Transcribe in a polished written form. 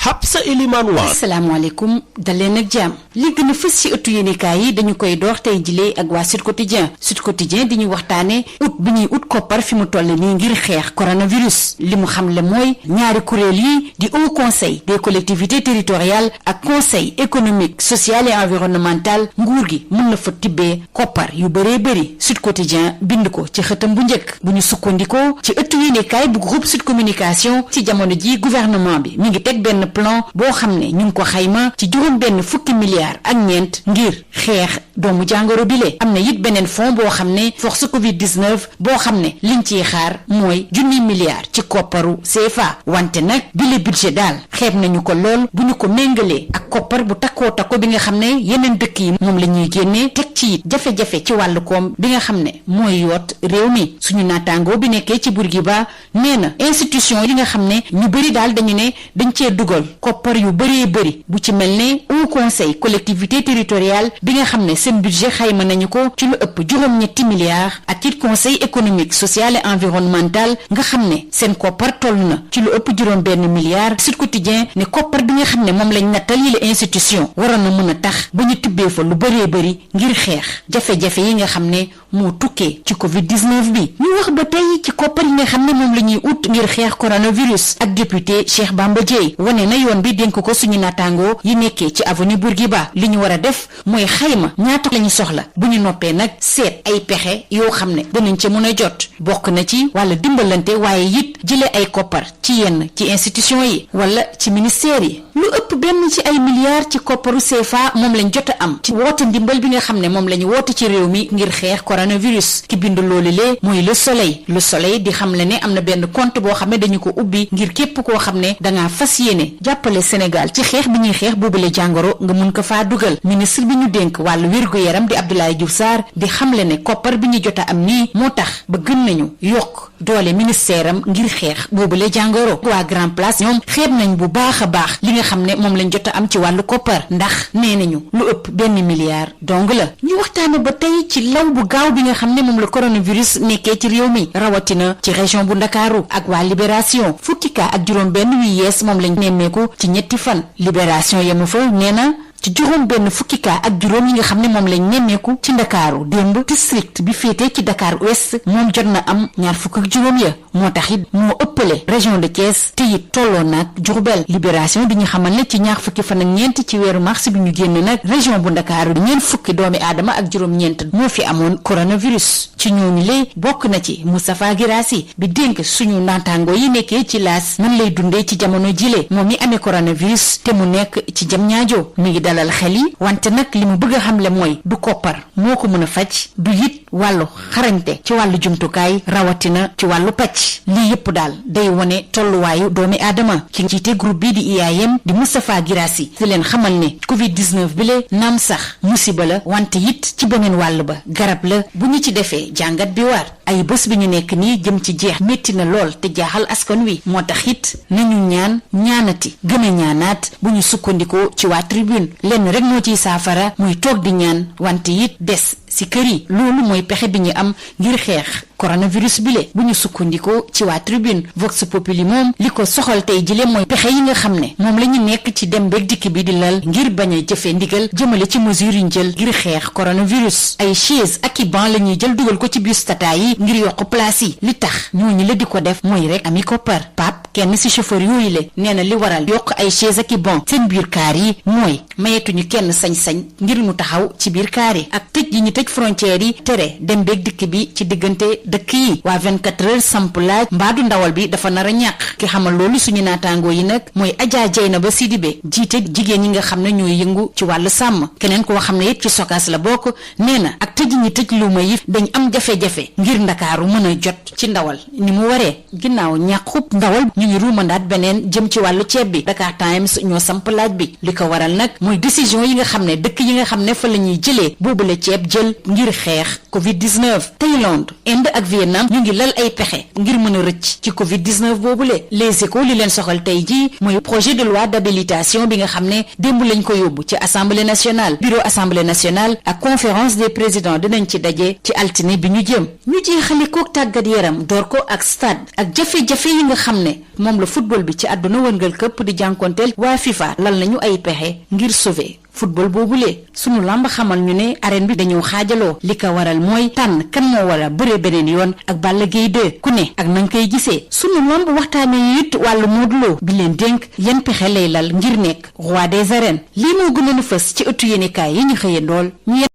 Habsa Elimane Wane. asalaamaaleykum daleen ak jàmm li gën a fës ci ëttu yéenekaay yi dañu koy door tey jilee ak waa Sud Quotidien di ñu waxtaane ut bi ñuy ut koppar fi mu toll nii ngir xeex coronavirus li mu xam le mooy ñaari kuréel yi di Haut Conseil des collectivités territoriales ak Conseil économique social et environnemental nguur gi mën na fa tibbee koppar yu bëree bëri Sud Quotidien bind ko ci xëtam bu njëkk bu ñu sukkandikoo ci ëttu yéenekaay bu groupe Sud Communication ci jamono ji gouvernement bi mi ngi teg benn plan boo xam ne ñu ngi ko xayma ci juróom benn fukki milliards ak ñeent ngir xeex doomu jàngoro bile am na it beneen fonds boo xam ne force Covid-19 boo xam ne liñ ciy xaar mooy junni milliards ci kopparu CFA wante nag bile budget daal xeeb nañu ko lool bu ñu ko méngalee ak koppar bu takkoo takko bi nga xam ne yeneen dëkk yi moom la ñuy génnee teg ci it jafe-jafe ci wàllu koom bi nga xam ne mooy yoot réew mi suñu naataangoo bi nekkee ci Bourguiba nee na institution yi nga xam ne ñu bëri daal dañu ne dañ cee dugal koppar yu bëree bëri bu ci mel ne Haut Conseil collectivité territoriale bi nga xam ne seen budget xayma nañu ko ci lu ëpp juróom-ñetti milliards ak it Conseil économique social et environnemental nga xam ne seen koppar toll na ci lu ëpp juróom benn milliard Sud Quotidien ne koppar bi nga xam ne moom lañ nattal yi la institution waroon na mën a tax ba ñu tibbee fa lu bëree bëri ngir xeex jafe-jafe yi nga xam ne moo tukkee ci Covid-19 bi ñu wax ba tey ci koppar yi nga xam ne moom la ñuy ut ngir xeex coronavirus ak député Cheikh Bamba Dièye wane na yoon bi dénk ko suñu naataangoo yi nekkee ci avenue Bourguiba li ñu war a def mooy xayma ñaata la ñu soxla bu ñu noppee nag seet ay pexe yoo xam ne danañ ca mën a jot bokk na ci wàlla dimbalante waaye it jëlee ay koppar ci yenn ci institution yi wala ci ministère yi lu ëpp benn ci ay milliards ci kopparu CFA moom lañ jot a am ci woote ndimbal bi nga xam ne moom la ñu woote ci réew mi ngir xeex coronavirus ki bind loolu lee mooy Le Soleil di xam le ne am na benn compte boo xam ne dañu ko ubbi ngir képp koo xam ne dangaa fas yéene jàppale Sénégal ci xeex bi ñuy xeex boobule jàngoro nga mun ko faa dugal ministre bi ñu dénk wàllu wér-gu-yaram di Abdoulaye Diouf Sarr di xamle ne koppar bi ñu jot a am nii moo tax ba gën nañu yokk doole ministère am ngir xeex boobule jàngoro waa Grand Place ñoom xeeb nañ bu baax a baax li nga xam ne moom lañ jot a am ci wàllu koppar ndax nee nañu lu ëpp benn milliard dong la ñu waxtaane ba tey ci law bu gaaw bi nga xam ne moom la coronavirus nekkee ci réew mi rawatina ci région bu Ndakaaru ak waa Libération fukki cas ak juróom benn wi yees moom lañ nemmeeku ci ñetti fan Libération yemu fa nee na ci juróom benn fukki cas ak juróom yi nga xam ne moom lañ nemmeeku ci Ndakaaru démb district bi féetee ci Dakar Ouest moom jot na am ñaar fukk ak juróom ya moo tax it moo ëppale région de Thiès te it tolloo nag Diourbel Libération di ñu xamal ne ci ñaar fukki fan ak ñeent ci weeru mars bi ñu génn nag région bu Ndakaaru ñeent fukki doomi aadama ak juróom-ñeent moo fi amoon coronavirus ci ñooñu lee bokk na ci Moustapha Guirassy bi dénk suñu naataango yi nekkee ci laas nan lay dundee ci jamono jile moom mi amee coronavirus te mu nekk ci Diamniadio mi ngi dalal xel yi wante nag li mu bëgg a xamle mooy du koppar moo ko mën a faj du it wàllu xarañte ci wàllu jumtukaay rawatina ci wàllu pàcc lii yëpp daal day wone tolluwaayu doomi aadama ki jiite groupe bi di IAM di Moustapha Guirassy di leen xamal ne Covid-19 bi le naam sax musiba la wante it ci beneen wàll ba garab la bu ñu ci defee jàngat bi war ay bés bi ñu nekk nii jëm ci jeex métti na lool te jaaxal askan wi moo tax it nañu ñaanati gën a ñaanaat bu ñu sukkandikoo ci waa tribune lenn rek moo ciy saafara muy toog di ñaan wante it des si kër yi loolu mooy pexe bi ñu am ngir xeex coronavirus bile bu ñu sukkandikoo ci waa tribune Vox Populi moom li ko soxal tey jile mooy pexe yi nga xam ne moom la ñu nekk ci dem beeg dikk bi di lal ngir bañ a jëfee ndigal jëmale ci mesure yi ñu jël ngir xeex coronavirus ay chaise ak i banc la ñuy jël dugal ko ci bus tata yi ngir yokk place yi li tax ñooñu la di ko def mooy rek ami koppar Pape kenn si chauffeur yooyu le nee na li waral yokk ay chaise ak i banc seen biir kaar yi mooy mayetuñu kenn sañ-sañ ngir mu taxaw ci biir kaar yi ak tëj yi ñu tëj frontière yi tere dem beeg dikk bi ci diggante dëkk yi waa 24 heures samp laaj mbaadu ndawal bi dafa nar a ñàkk ki xamal loolu suñu naataangoo yi nag mooy Adja Dieynaba Sidibé jiite jigéen ñi nga xam ne ñooy yëngu ci wàllu sàmm keneen koo xam ne it ci sokaas la bokk nee na ak tëj ñi tëj luuma yi dañ am jafe-jafe ngir ndakaaru mën a jot ci ndawal ni mu waree ginnaaw ñàkkub ndawal ñu ngi ruumandaat beneen jëm ci wàllu ceeb bi Dakar Times ñoo samp laaj bi li ko waral nag mooy décision yi nga xam ne dëkk yi nga xam ne fa la ñuy jëlee boobule ceeb jël ngir xeex Covid-19 Thaïlande Inde ak Vietnam ñu ngi lal ay pexe ngir mën a rëcc ci Covid-19 boobule. Les Échos li leen soxal tey jii mooy projet de loi d'habilitation bi nga xam ne démb lañ ko yóbbu ci assemblée nationale. Bureau assemblée nationale ak conférence des présidents dinañ ci daje ci altine bi ñu jëm. ñu jeexale kook tàggat yaram door ko ak stade ak jafe-jafe yi nga xam ne moom la football bi ci àdduna wërngal këpp di jànkonteel. waa FIFA lal nañu ay pexe ngir sauver football boobule. sunu lamb xamal ñu ne arène bi dañoo xaajaloo li ko waral mooy tànn kan moo war a bëree beneen yoon ak Balla Gaye 2 ku ne ak nañ koy gisee. sunu lamb waxtaanee it wàllu Modou Lo bi leen dénk yan pexe lay lal ngir nekk roi des arènes lii moo gënoon a fës ci ëttu yéenekaay yi ñu xëyee ndool.